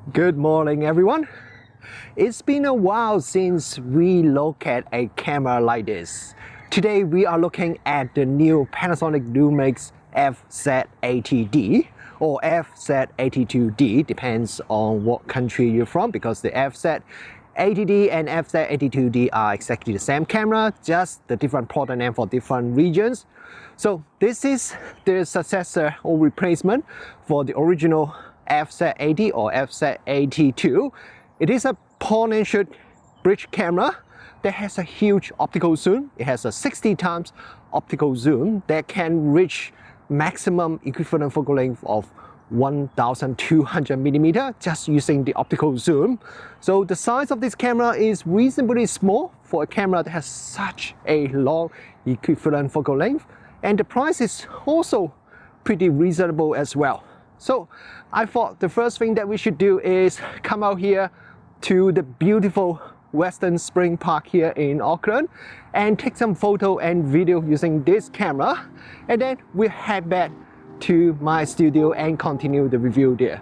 Good morning, everyone. It's been a while since we look at a camera like this. Today we are looking at the new Panasonic Lumix FZ80D or FZ82D, depends on what country you're from, because the FZ80D and FZ82D are exactly the same camera, just the different product name for different regions. So this is the successor or replacement for the original FZ80 or FZ82. It is a point and shoot bridge camera that has a huge optical zoom. It has a 60 times optical zoom that can reach maximum equivalent focal length of 1200 millimeter just using the optical zoom. So the size of this camera is reasonably small for a camera that has such a long equivalent focal length, and the price is also pretty reasonable as well. So I thought the first thing that we should do is come out here to the beautiful Western Spring Park here in Auckland and take some photo and video using this camera, and then we'll head back to my studio and continue the review there.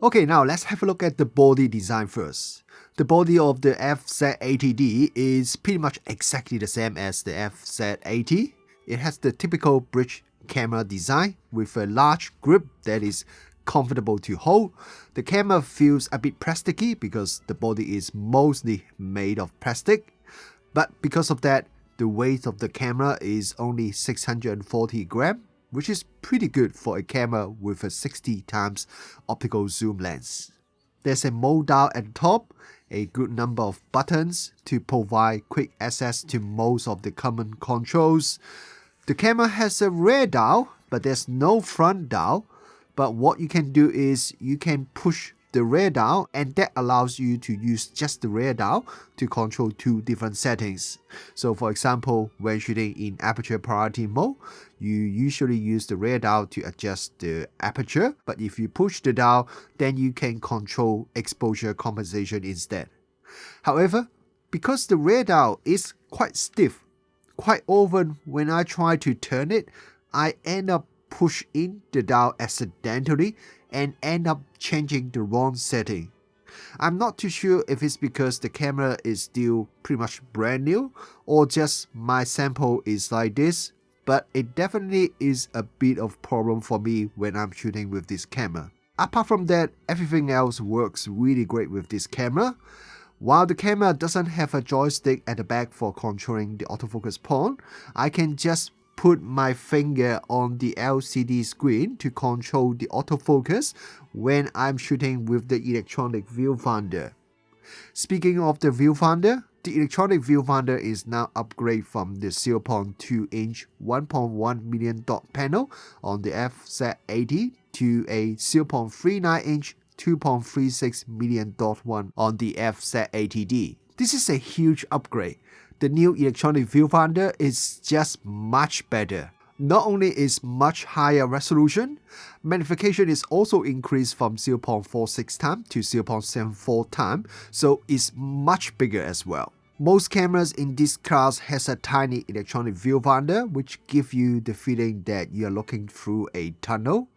Okay, now let's have a look at the body design first. The body of the FZ80D is pretty much exactly the same as the FZ80. It has the typical bridge camera design with a large grip that is comfortable to hold. The camera feels a bit plasticky because the body is mostly made of plastic, but because of that, the weight of the camera is only 640 grams, which is pretty good for a camera with a 60 times optical zoom lens. There's a mode dial at the top, a good number of buttons to provide quick access to most of the common controls. The camera has a rear dial, but there's no front dial. But what you can do is you can push the rear dial, and that allows you to use just the rear dial to control two different settings. So for example, when shooting in aperture priority mode, you usually use the rear dial to adjust the aperture, but if you push the dial, then you can control exposure compensation instead. However, because the rear dial is quite stiff, quite often when I try to turn it, I end up pushing the dial accidentally and end up changing the wrong setting. I'm not too sure if it's because the camera is still pretty much brand new or just my sample is like this, but it definitely is a bit of problem for me when I'm shooting with this camera. Apart from that, everything else works really great with this camera. While the camera doesn't have a joystick at the back for controlling the autofocus point, I can just put my finger on the LCD screen to control the autofocus when I'm shooting with the electronic viewfinder. Speaking of the viewfinder, The electronic viewfinder is now upgraded from the 0.2-inch 1.1 million dot panel on the FZ80 to a 0.39-inch 2.36 million dot one on the FZ80D. This is a huge upgrade. The new electronic viewfinder is just much better. Not only is much higher resolution, magnification is also increased from 0.46 times to 0.74 times, so it's much bigger as well. Most cameras in this class has a tiny electronic viewfinder which gives you the feeling that you're looking through a tunnel,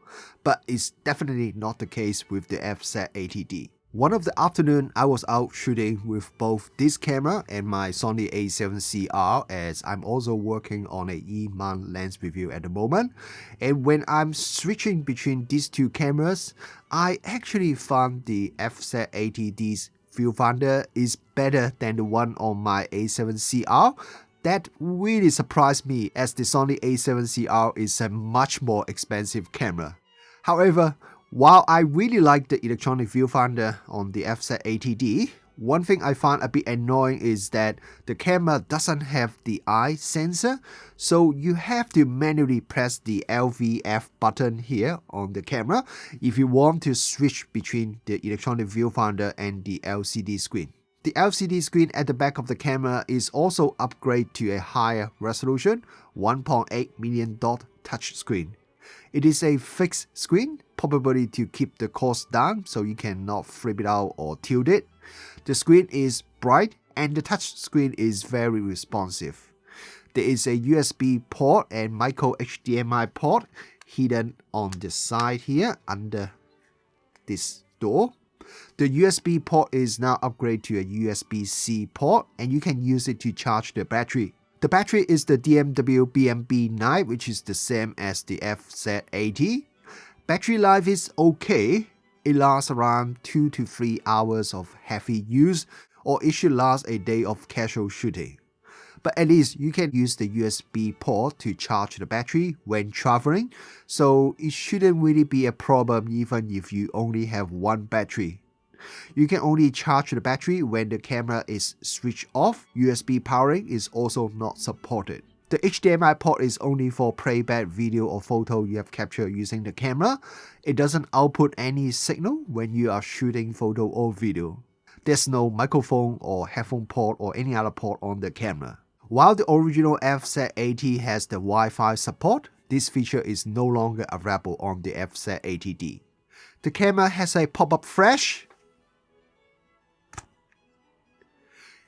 but it's definitely not the case with the FZ80D. One of the afternoon, I was out shooting with both this camera and my Sony a7CR, as I'm also working on a E-mount lens review at the moment. And when I'm switching between these two cameras, I actually found the FZ80D's viewfinder is better than the one on my a7CR. That really surprised me, as the Sony a7CR is a much more expensive camera. However, while I really like the electronic viewfinder on the FZ80D, one thing I found a bit annoying is that the camera doesn't have the eye sensor, so you have to manually press the LVF button here on the camera if you want to switch between the electronic viewfinder and the LCD screen. The LCD screen at the back of the camera is also upgraded to a higher resolution 1.8 million dot touchscreen. It is a fixed screen, probably to keep the cost down so you cannot flip it out or tilt it. The screen is bright and the touch screen is very responsive. There is a USB port and micro HDMI port hidden on the side here under this door. The USB port is now upgraded to a USB-C port and you can use it to charge the battery. The battery is the DMW BMB9, which is the same as the FZ80. Battery life is okay. It lasts around 2 to 3 hours of heavy use, or it should last a day of casual shooting. But at least you can use the USB port to charge the battery when traveling, so it shouldn't really be a problem even if you only have one battery. You can only charge the battery when the camera is switched off. USB powering is also not supported. The HDMI port is only for playback video or photo you have captured using the camera. It doesn't output any signal when you are shooting photo or video. There's no microphone or headphone port or any other port on the camera. While the original FZ80 has the Wi-Fi support, this feature is no longer available on the FZ80D. The camera has a pop-up flash.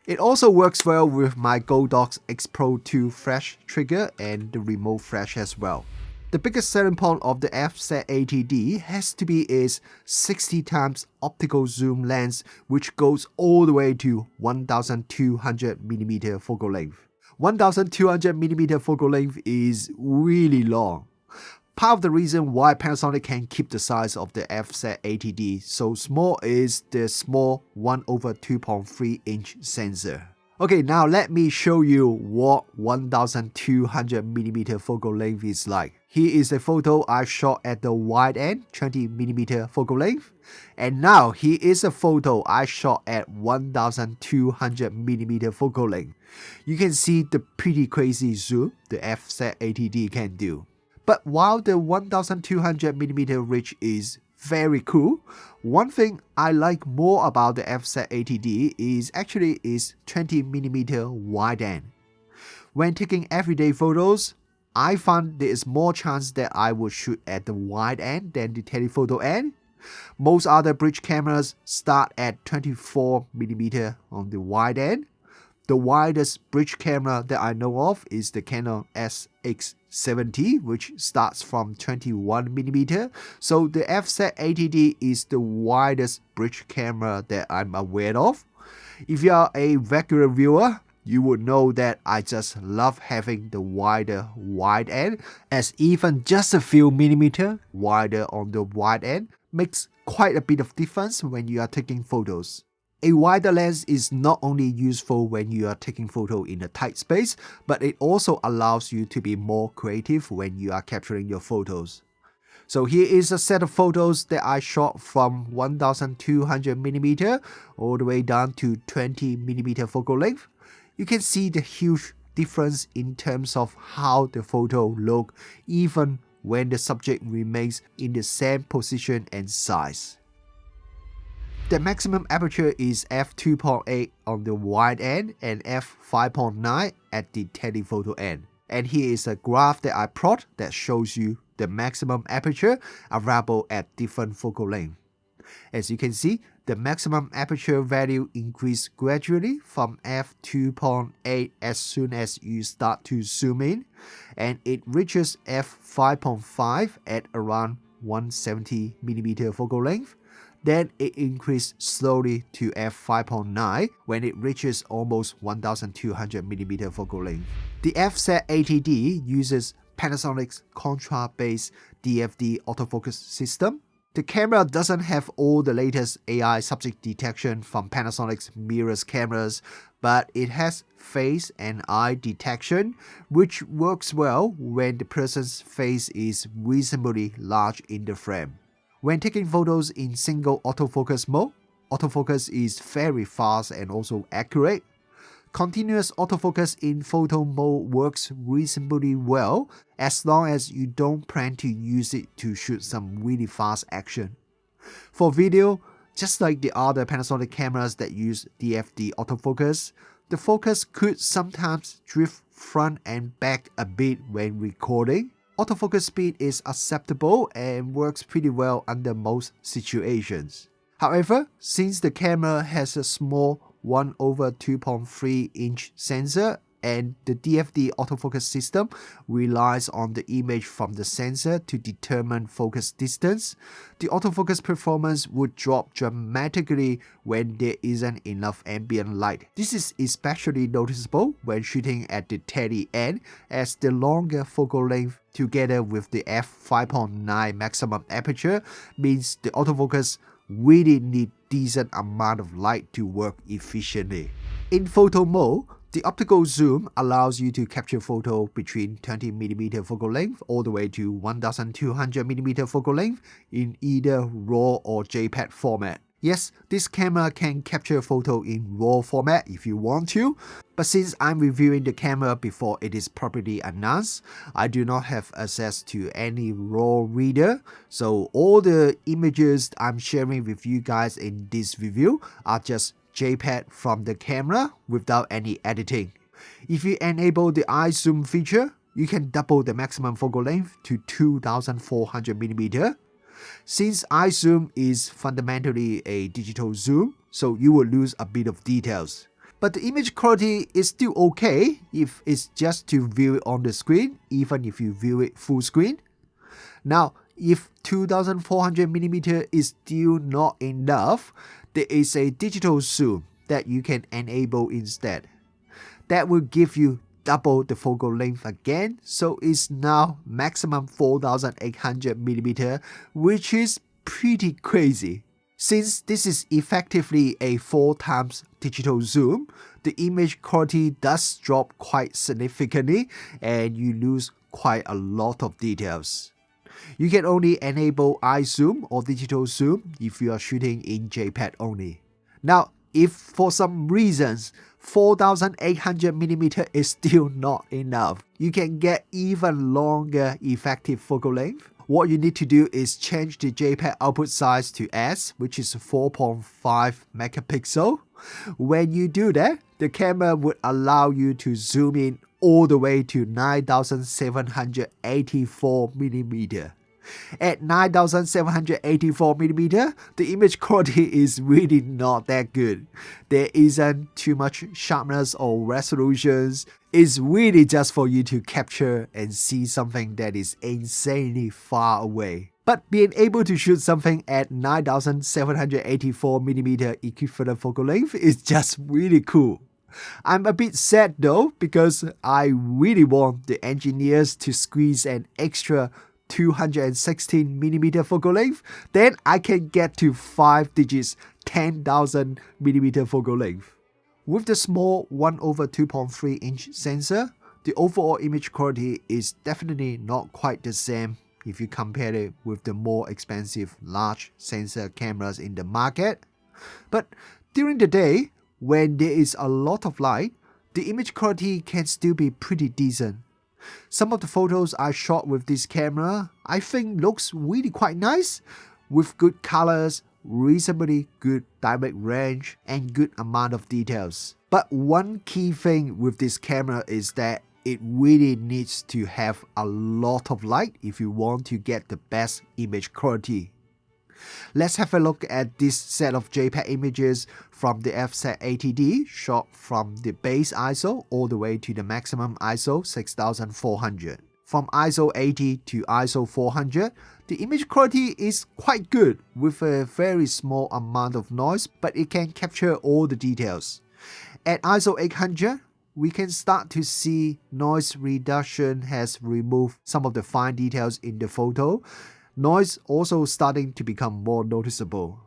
It also works well with my Godox X Pro 2 flash trigger and the remote flash as well. The biggest selling point of the FZ80D has to be its 60x optical zoom lens, which goes all the way to 1200mm focal length. 1200mm focal length is really long. Part of the reason why Panasonic can keep the size of the FZ80D so small is the small 1/2.3 inch sensor. Okay, now let me show you what 1200mm focal length is like. Here is a photo I shot at the wide end 20mm focal length. And now here is a photo I shot at 1200mm focal length. You can see the pretty crazy zoom the FZ80D can do. But while the 1200mm reach is very cool, one thing I like more about the FZ80D is actually its 20mm wide end. When taking everyday photos, I found there is more chance that I would shoot at the wide end than the telephoto end. Most other bridge cameras start at 24mm on the wide end. The widest bridge camera that I know of is the Canon SX70, which starts from 21mm. So the FZ80D is the widest bridge camera that I'm aware of. If you are a regular viewer, you would know that I just love having the wider wide end, as even just a few millimeter wider on the wide end makes quite a bit of difference when you are taking photos. A wider lens is not only useful when you are taking photo in a tight space, but it also allows you to be more creative when you are capturing your photos. So here is a set of photos that I shot from 1200mm all the way down to 20mm focal length. you can see the huge difference in terms of how the photo look even when the subject remains in the same position and size. The maximum aperture is f2.8 on the wide end and f5.9 at the telephoto end. And here is a graph that I plot that shows you the maximum aperture available at different focal length. As you can see, the maximum aperture value increases gradually from f2.8 as soon as you start to zoom in, and it reaches f5.5 at around 170mm focal length. Then it increases slowly to f5.9 when it reaches almost 1200mm focal length. The FZ80D uses Panasonic's contrast-based DFD autofocus system. The camera doesn't have all the latest AI subject detection from Panasonic's mirrorless cameras, but it has face and eye detection, which works well when the person's face is reasonably large in the frame. When taking photos in single autofocus mode, autofocus is very fast and also accurate. Continuous autofocus in photo mode works reasonably well as long as you don't plan to use it to shoot some really fast action. For video, just like the other Panasonic cameras that use DFD autofocus, the focus could sometimes drift front and back a bit when recording. Autofocus speed is acceptable and works pretty well under most situations. However, since the camera has a small 1/2.3 inch sensor and the DFD autofocus system relies on the image from the sensor to determine focus distance, the autofocus performance would drop dramatically when there isn't enough ambient light. This is especially noticeable when shooting at the tele end, as the longer focal length together with the f5.9 maximum aperture means the autofocus really need decent amount of light to work efficiently. In photo mode, the optical zoom allows you to capture photo between 20mm focal length all the way to 1200mm focal length in either RAW or JPEG format. Yes, this camera can capture photo in RAW format if you want to, but since I'm reviewing the camera before it is properly announced, I do not have access to any RAW reader, so all the images I'm sharing with you guys in this review are just JPEG from the camera without any editing. If you enable the eye zoom feature, you can double the maximum focal length to 2400mm. Since eye zoom is fundamentally a digital zoom, so you will lose a bit of details. But the image quality is still okay if it's just to view it on the screen, even if you view it full screen. Now, if 2400mm is still not enough, there is a digital zoom that you can enable instead. That will give you double the focal length again, so it's now maximum 4800mm, which is pretty crazy. Since this is effectively a 4 times digital zoom, the image quality does drop quite significantly and you lose quite a lot of details. You can only enable eye zoom or digital zoom if you are shooting in JPEG only. Now, if for some reasons 4800mm is still not enough, you can get even longer effective focal length. What you need to do is change the JPEG output size to S, which is 4.5 megapixel. When you do that, the camera would allow you to zoom in all the way to 9784mm. At 9784mm, the image quality is really not that good. There isn't too much sharpness or resolutions. It's really just for you to capture and see something that is insanely far away. But being able to shoot something at 9784mm equivalent focal length is just really cool. I'm a bit sad though, because I really want the engineers to squeeze an extra 216mm focal length, then I can get to 5 digits 10,000mm focal length. With the small 1/2.3 inch sensor, the overall image quality is definitely not quite the same if you compare it with the more expensive large sensor cameras in the market. But during the day, when there is a lot of light, the image quality can still be pretty decent. Some of the photos I shot with this camera I think looks really quite nice, with good colors, reasonably good dynamic range, and good amount of details. But one key thing with this camera is that it really needs to have a lot of light if you want to get the best image quality. Let's have a look at this set of JPEG images from the FZ80D shot from the base ISO all the way to the maximum ISO 6400. From ISO 80 to ISO 400, the image quality is quite good with a very small amount of noise, but it can capture all the details. At ISO 800, we can start to see noise reduction has removed some of the fine details in the photo. Noise also starting to become more noticeable.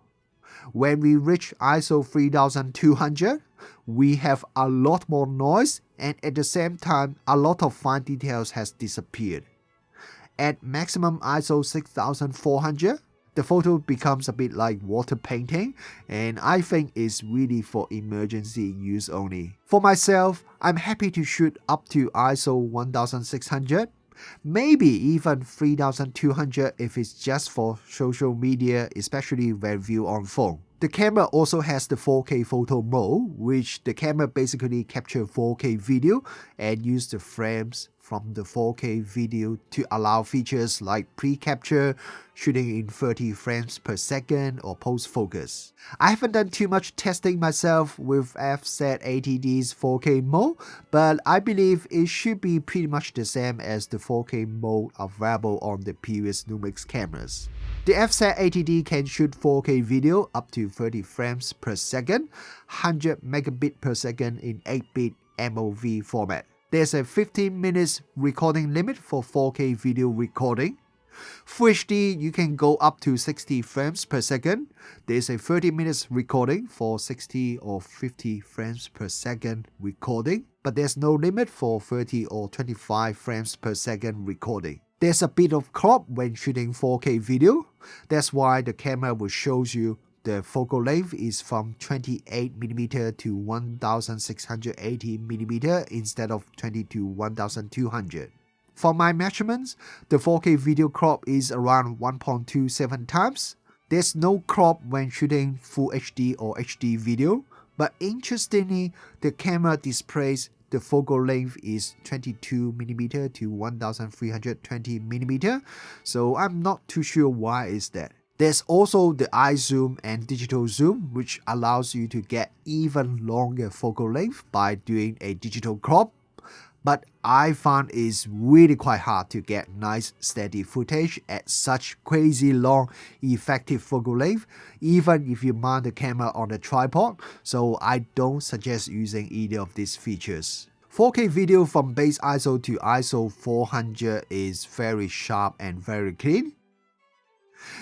When we reach ISO 3200, we have a lot more noise, and at the same time, a lot of fine details has disappeared. At maximum ISO 6400, the photo becomes a bit like water painting, and I think it's really for emergency use only. For myself, I'm happy to shoot up to ISO 1600, maybe even 3200 if it's just for social media, especially when viewed on phone. The camera also has the 4K photo mode, which the camera basically captures 4K video and use the frames from the 4K video to allow features like pre-capture, shooting in 30 frames per second, or post-focus. I haven't done too much testing myself with FZ80D's 4K mode, but I believe it should be pretty much the same as the 4K mode available on the previous Lumix cameras. The FZ80D can shoot 4K video up to 30 frames per second, 100 megabit per second in 8-bit MOV format. There's a 15 minutes recording limit for 4K video recording. Full HD, you can go up to 60 frames per second. There's a 30 minutes recording for 60 or 50 frames per second recording, but there's no limit for 30 or 25 frames per second recording. There's a bit of crop when shooting 4K video. That's why the camera will show you the focal length is from 28mm to 1680mm instead of 20 to 1200. For my measurements, the 4K video crop is around 1.27 times. There's no crop when shooting Full HD or HD video, but interestingly, the camera displays the focal length is 22mm to 1320mm, so I'm not too sure why is that. There's also the eye zoom and digital zoom, which allows you to get even longer focal length by doing a digital crop. But I found it's really quite hard to get nice steady footage at such crazy long effective focal length, even if you mount the camera on a tripod, so I don't suggest using either of these features. 4K video from base ISO to ISO 400 is very sharp and very clean.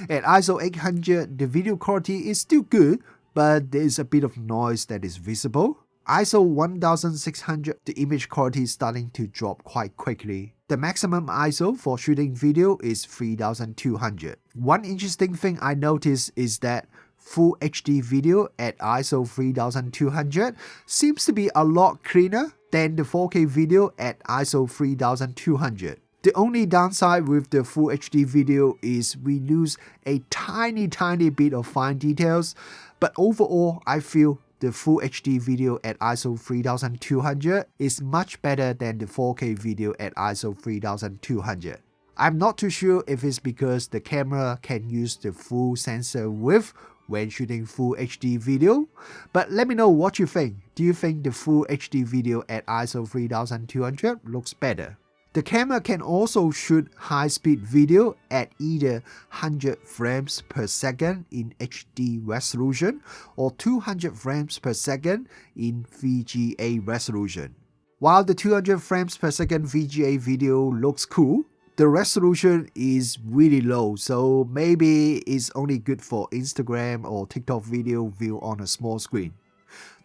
At ISO 800, the video quality is still good, but there is a bit of noise that is visible. ISO 1600, the image quality is starting to drop quite quickly. The maximum ISO for shooting video is 3200. One interesting thing I noticed is that Full HD video at ISO 3200 seems to be a lot cleaner than the 4K video at ISO 3200. The only downside with the Full HD video is we lose a tiny bit of fine details, but overall I feel the Full HD video at ISO 3200 is much better than the 4K video at ISO 3200. I'm not too sure if it's because the camera can use the full sensor width when shooting Full HD video, but let me know what you think. Do you think the Full HD video at ISO 3200 looks better? The camera can also shoot high-speed video at either 100 frames per second in HD resolution or 200 frames per second in VGA resolution. While the 200 frames per second VGA video looks cool, the resolution is really low, so maybe it's only good for Instagram or TikTok video view on a small screen.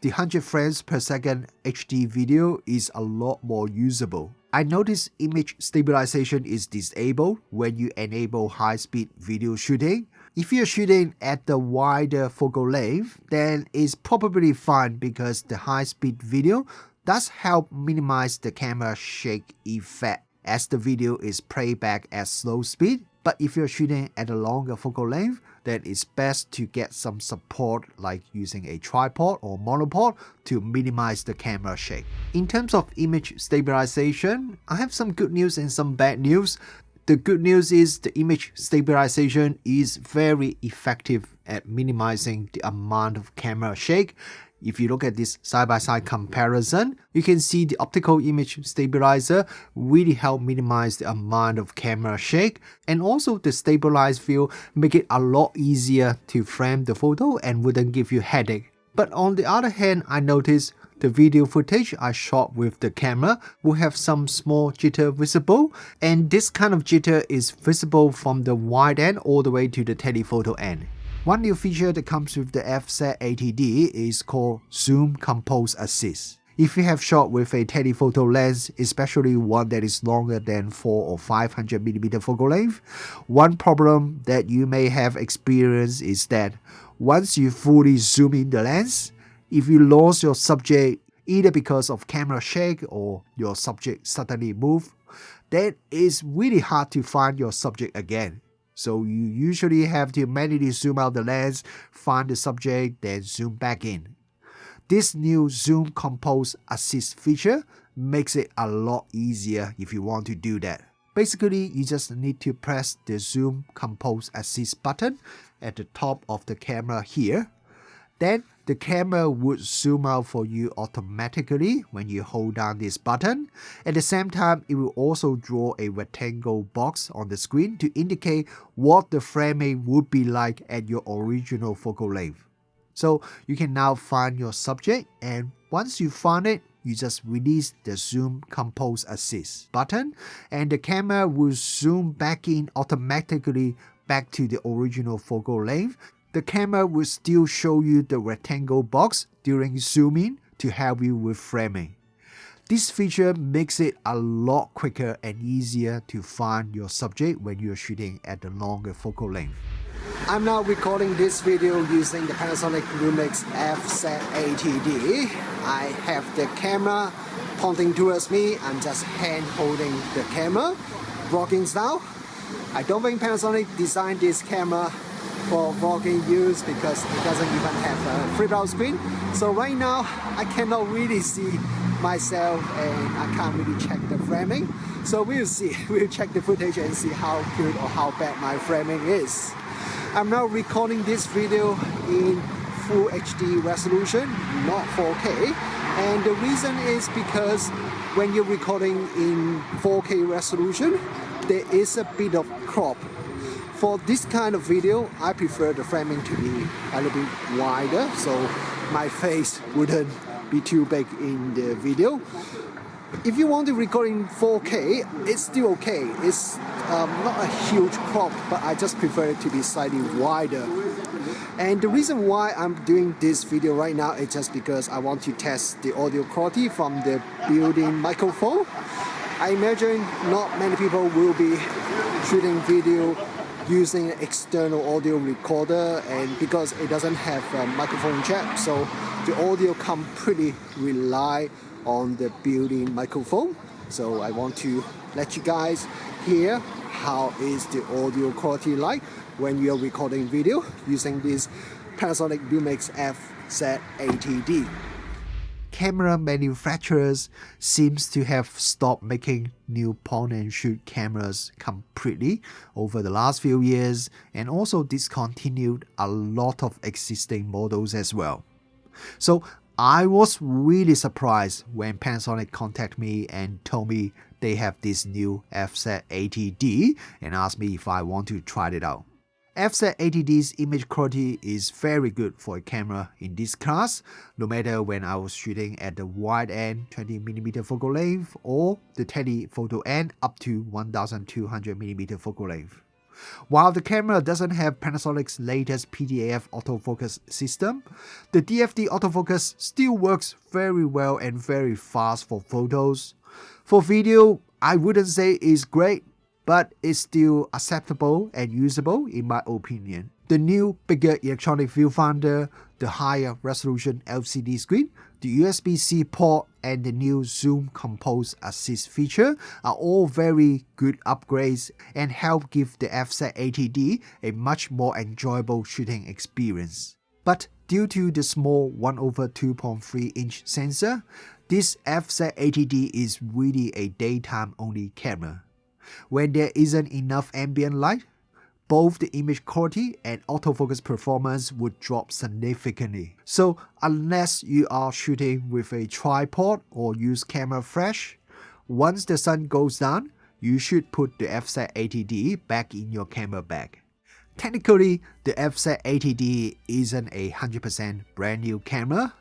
The 100 frames per second HD video is a lot more usable. I noticed image stabilization is disabled when you enable high-speed video shooting. If you're shooting at the wider focal length, then it's probably fine because the high-speed video does help minimize the camera shake effect as the video is played back at slow speed. But if you're shooting at a longer focal length, then it's best to get some support like using a tripod or monopod to minimize the camera shake. In terms of image stabilization, I have some good news and some bad news. The good news is the image stabilization is very effective at minimizing the amount of camera shake. If you look at this side-by-side comparison, you can see the optical image stabilizer really help minimize the amount of camera shake, and also the stabilized view make it a lot easier to frame the photo and wouldn't give you headache. But on the other hand, I noticed the video footage I shot with the camera will have some small jitter visible, and this kind of jitter is visible from the wide end all the way to the telephoto end. One new feature that comes with the FZ80D is called Zoom Compose Assist. If you have shot with a telephoto lens, especially one that is longer than 400 or 500mm focal length, one problem that you may have experienced is that once you fully zoom in the lens, if you lose your subject either because of camera shake or your subject suddenly move, then it's really hard to find your subject again. So you usually have to manually zoom out the lens, find the subject, then zoom back in. This new Zoom Compose Assist feature makes it a lot easier if you want to do that. Basically, you just need to press the Zoom Compose Assist button at the top of the camera here. Then the camera would zoom out for you automatically when you hold down this button. At the same time, it will also draw a rectangle box on the screen to indicate what the framing would be like at your original focal length. So you can now find your subject, and once you find it, you just release the Zoom Compose Assist button and the camera will zoom back in automatically back to the original focal length. The camera will still show you the rectangle box during zooming to help you with framing. This feature makes it a lot quicker and easier to find your subject when you're shooting at the longer focal length. I'm now recording this video using the Panasonic Lumix FZ80D. I have the camera pointing towards me. I'm just hand holding the camera, vlogging style. I don't think Panasonic designed this camera for vlogging use because it doesn't even have a flip-out screen. So right now I cannot really see myself and I can't really check the framing. So we'll see. We'll check the footage and see how good or how bad my framing is. I'm now recording this video in Full HD resolution, not 4K. And the reason is because when you're recording in 4K resolution, there is a bit of crop. For this kind of video, I prefer the framing to be a little bit wider so my face wouldn't be too big in the video. If you want to record in 4K, it's still okay. It's not a huge crop, but I just prefer it to be slightly wider. And the reason why I'm doing this video right now is just because I want to test the audio quality from the built-in microphone. I imagine not many people will be shooting video using an external audio recorder, and because it doesn't have a microphone jack, so the audio can pretty rely on the built-in microphone. So I want to let you guys hear how is the audio quality like when you're recording video using this Panasonic Lumix FZ80D. Camera manufacturers seems to have stopped making new point and shoot cameras completely over the last few years, and also discontinued a lot of existing models as well. So I was really surprised when Panasonic contacted me and told me they have this new FZ80D and asked me if I want to try it out. FZ80D's image quality is very good for a camera in this class, no matter when I was shooting at the wide end 20mm focal length or the telephoto end up to 1200mm focal length. While the camera doesn't have Panasonic's latest PDAF autofocus system, the DFD autofocus still works very well and very fast for photos. For video, I wouldn't say it's great, but it's still acceptable and usable in my opinion. The new bigger electronic viewfinder, the higher resolution LCD screen, the USB-C port, and the new Zoom Compose Assist feature are all very good upgrades and help give the FZ80D a much more enjoyable shooting experience. But due to the small 1/2.3 inch sensor, this FZ80D is really a daytime only camera. When there isn't enough ambient light, both the image quality and autofocus performance would drop significantly. So unless you are shooting with a tripod or use camera flash, once the sun goes down, you should put the FZ80D back in your camera bag. Technically, the FZ80D isn't a 100% brand new camera.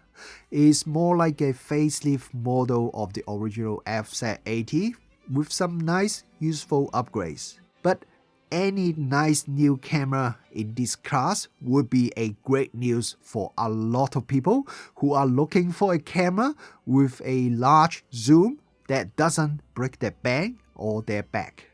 It's more like a facelift model of the original FZ80 with some nice, useful upgrades. But any nice new camera in this class would be a great news for a lot of people who are looking for a camera with a large zoom that doesn't break their bank or their back.